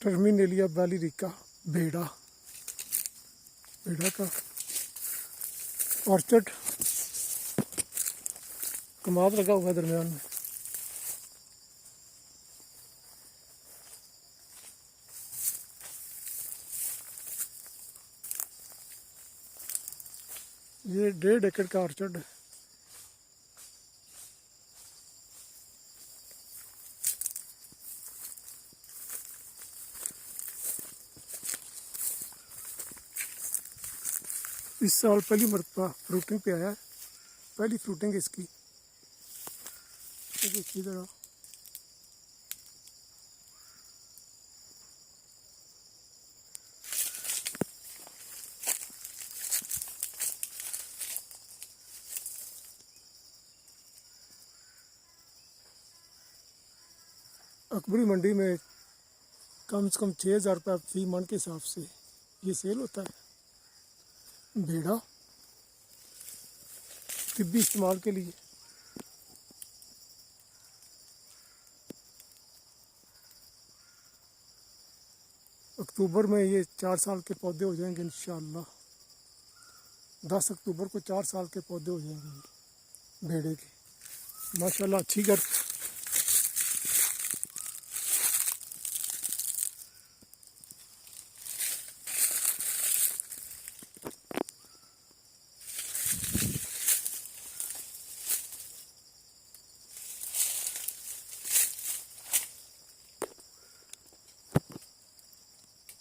Terminalia बैलिरिका भेड़ा का orchard कमाल लगा हुआ है दरमियान में। ये 1.5 एकड़ का ऑर्चर्ड है। इस साल पहली मरतबा फ्रूटिंग पे आया है, पहली फ्रूटिंग है इसकी। देखिए ज़रा, अकबरी मंडी में कम से कम 6,000 रुपये फी मन के हिसाब से ये सेल होता है। भेड़ा तिब्बी इस्तेमाल के लिए। अक्टूबर में ये 4 साल के पौधे हो जाएंगे इंशाअल्लाह। 10 अक्टूबर को 4 साल के पौधे हो जाएंगे भेड़े के। माशाल्लाह अच्छी घर